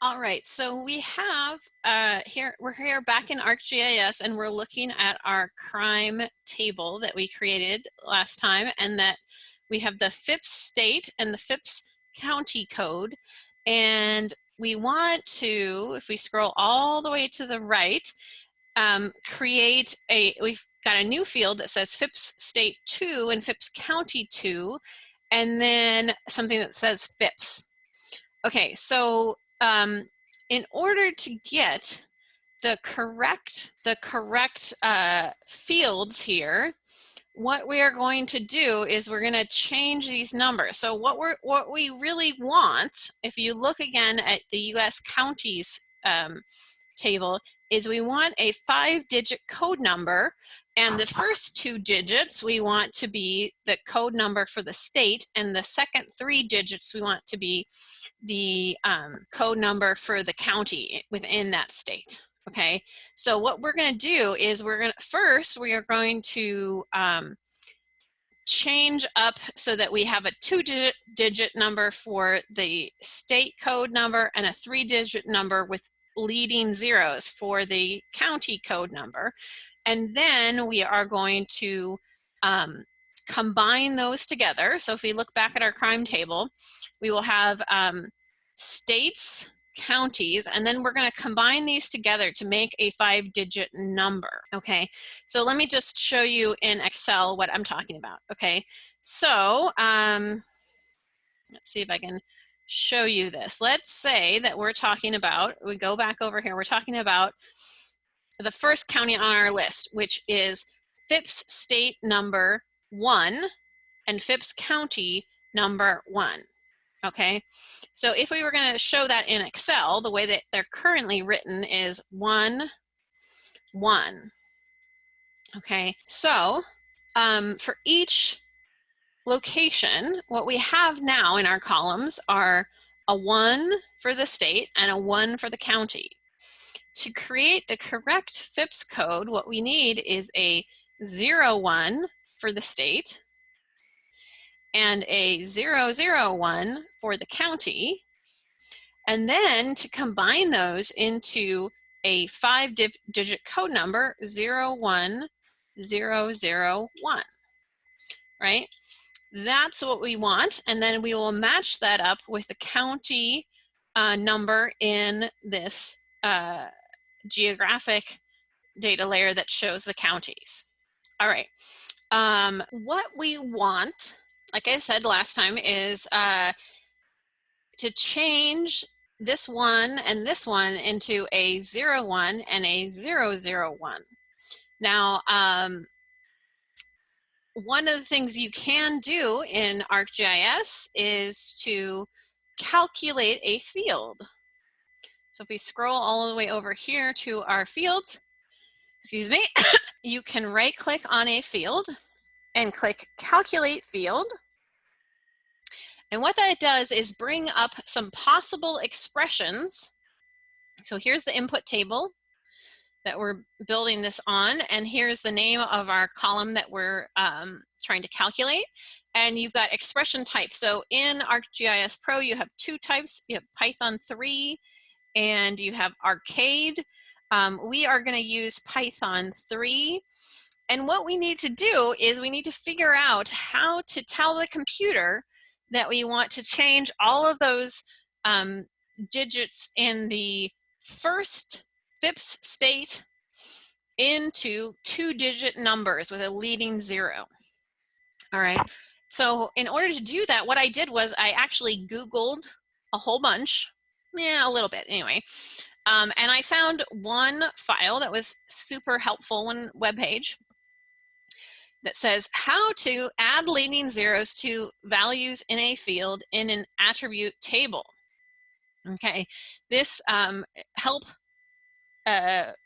All right, so we have we're here back in ArcGIS, and we're looking at our crime table that we created last time, and that we have the FIPS state and the FIPS county code. And we want to, if we scroll all the way to the right, we've got a new field that says FIPS state 2 and FIPS county 2, and then something that says FIPS. Okay, so in order to get the correct fields here, what we are going to do is we're going to change these numbers. So what we really want, if you look again at the U.S. counties table, is we want a 5-digit code number, and the first 2 digits we want to be the code number for the state, and the second 3 digits we want to be the code number for the county within that state. Okay, so what we're going to do is we are going to change up so that we have a 2-digit number for the state code number and a 3-digit number with leading zeros for the county code number. And then we are going to combine those together. So if we look back at our crime table, we will have states, counties, and then we're going to combine these together to make a 5-digit number. Okay, so let me just show you in Excel what I'm talking about. Okay, so let's see if I can show you this. Let's say that we're talking about, we go back over here, we're talking about the first county on our list, which is FIPS state number 1 and FIPS county number 1. Okay, so if we were going to show that in Excel, the way that they're currently written is 1, 1. Okay, so for each location, what we have now in our columns are a 1 for the state and a 1 for the county. To create the correct FIPS code, what we need is a 01 for the state and a 001 for the county, and then to combine those into a 5-digit code number, 01001, right? That's what we want, and then we will match that up with the county number in this geographic data layer that shows the counties. All right, what we want, like I said last time, is to change this 1 and this 1 into a 01 and a 001. Now, one of the things you can do in ArcGIS is to calculate a field. So if we scroll all the way over here to our fields, excuse me, you can right-click on a field and click Calculate Field. And what that does is bring up some possible expressions. So here's the input table that we're building this on, and here's the name of our column that we're trying to calculate. And you've got expression types. So in ArcGIS Pro, you have 2 types. You have Python 3 and you have Arcade. We are going to use Python 3. And what we need to do is we need to figure out how to tell the computer that we want to change all of those digits in the first FIPS state into 2-digit numbers with a leading 0. All right, so in order to do that, what I did was I actually Googled a whole bunch, a little bit anyway, and I found one file that was super helpful, one web page that says how to add leading zeros to values in a field in an attribute table. Okay, this help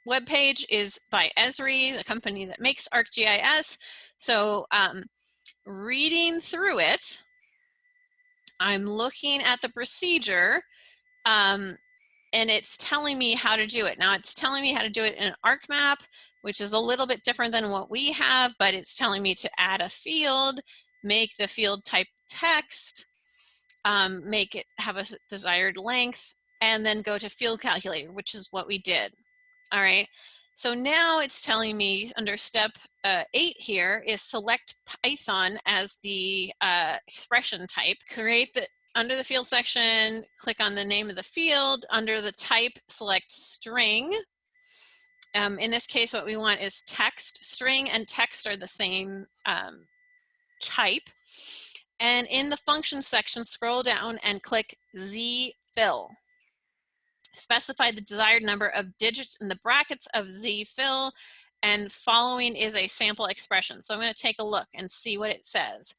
web page is by Esri, the company that makes ArcGIS. So reading through it, I'm looking at the procedure and it's telling me how to do it. Now it's telling me how to do it in an ArcMap, which is a little bit different than what we have, but it's telling me to add a field, make the field type text, make it have a desired length, and then go to field calculator, which is what we did. All right, so now it's telling me under step 8 here is select Python as the expression type. Create the, under the field section, click on the name of the field. Under the type, select string. In this case, what we want is text. String and text are the same type. And in the function section, scroll down and click zfill. Specify the desired number of digits in the brackets of zfill, and following is a sample expression. So I'm going to take a look and see what it says.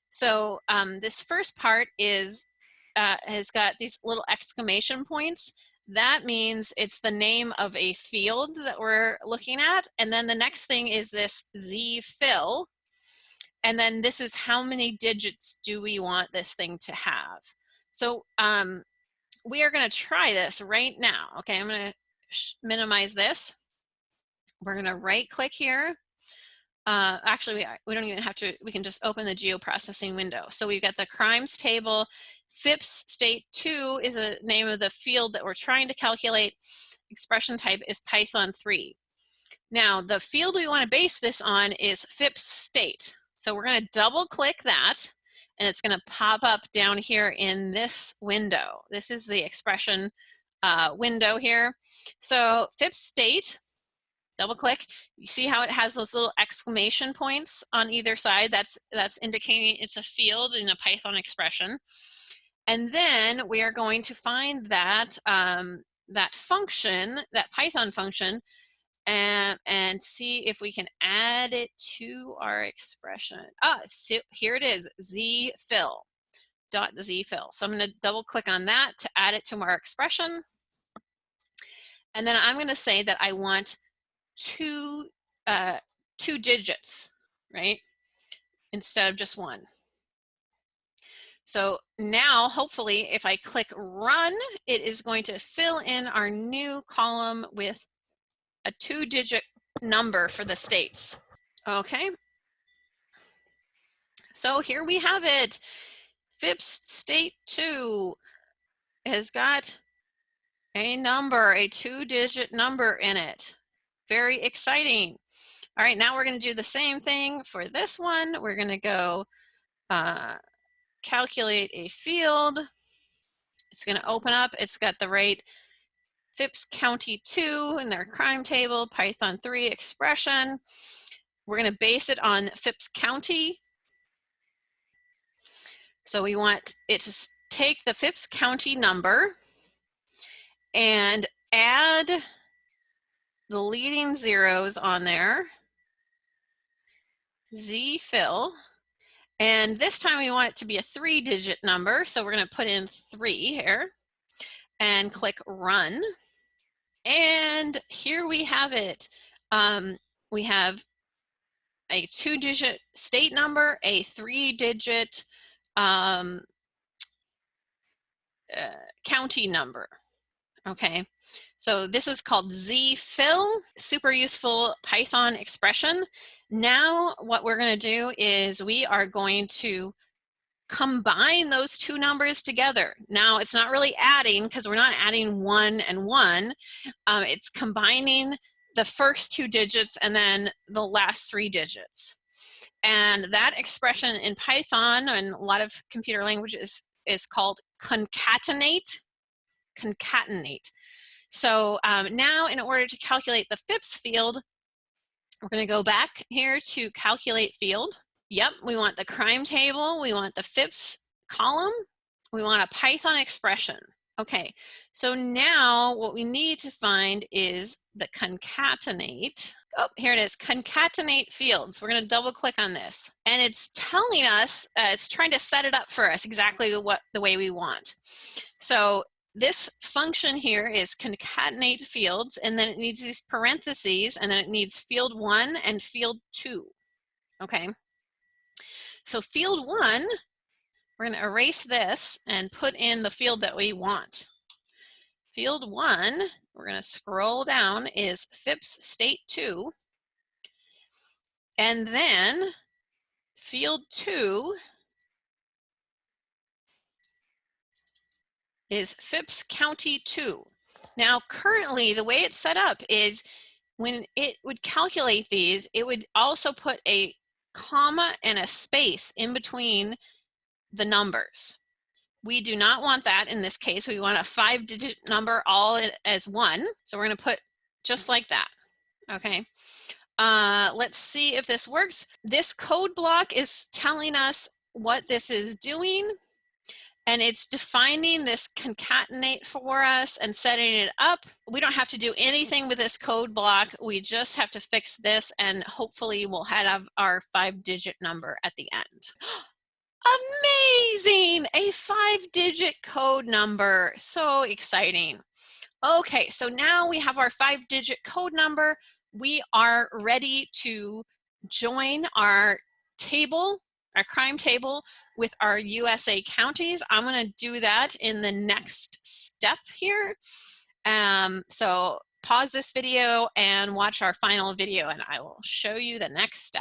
So this first part is has got these little exclamation points. That means it's the name of a field that we're looking at. And then the next thing is this zfill. And then this is how many digits do we want this thing to have. So we are going to try this right now. Okay, I'm going to minimize this. We're going to right click here. Actually, we don't even have to, we can just open the geoprocessing window. So we've got the crimes table. FIPS state 2 is the name of the field that we're trying to calculate. Expression type is Python 3. Now, the field we want to base this on is FIPS state. So we're going to double click that, and it's going to pop up down here in this window. This is the expression window here. So FIPS state, double click. You see how it has those little exclamation points on either side? That's indicating it's a field in a Python expression. And then we are going to find that that function, that Python function, and see if we can add it to our expression. So here it is, zfill, .zfill. So I'm going to double click on that to add it to our expression. And then I'm going to say that I want two digits, right, instead of just one. So now, hopefully, if I click run, it is going to fill in our new column with a 2-digit number for the states. Okay. So here we have it. FIPS state 2 has got a number, a 2-digit number in it. Very exciting. All right, now we're going to do the same thing for this one. We're going to go calculate a field. It's going to open up. It's got the right FIPS County 2 in their crime table, Python 3 expression. We're going to base it on FIPS County. So we want it to take the FIPS County number and add the leading zeros on there, zfill. And this time we want it to be a 3-digit number. So we're going to put in 3 here and click run. And here we have it. We have a 2-digit state number, a 3-digit county number. Okay, so this is called zfill, super useful Python expression. Now what we're going to do is we are going to combine those two numbers together. Now it's not really adding, because we're not adding 1 and 1. It's combining the first 2 digits and then the last 3 digits. And that expression in Python and a lot of computer languages is called concatenate. Concatenate. So now in order to calculate the FIPS field, we're going to go back here to calculate field. Yep, we want the crime table, we want the FIPS column, we want a Python expression. Okay, so now what we need to find is the concatenate. Oh, here it is, concatenate fields. We're going to double click on this, and it's telling us, it's trying to set it up for us exactly the way we want. So this function here is concatenate fields, and then it needs these parentheses, and then it needs field 1 and field 2. Okay, so field 1, we're going to erase this and put in the field that we want. Field 1, we're going to scroll down, is FIPS state 2. And then field 2 is FIPS County 2. Now, currently, the way it's set up is when it would calculate these, it would also put a comma and a space in between the numbers. We do not want that in this case. We want a 5-digit number all as one. So we're going to put just like that. Okay. Let's see if this works. This code block is telling us what this is doing. And it's defining this concatenate for us and setting it up. We don't have to do anything with this code block. We just have to fix this, and hopefully we'll have our 5-digit number at the end. Amazing! A 5-digit code number. So exciting. Okay, so now we have our 5-digit code number. We are ready to join our table, our crime table, with our USA counties. I'm going to do that in the next step here. So pause this video and watch our final video, and I will show you the next step.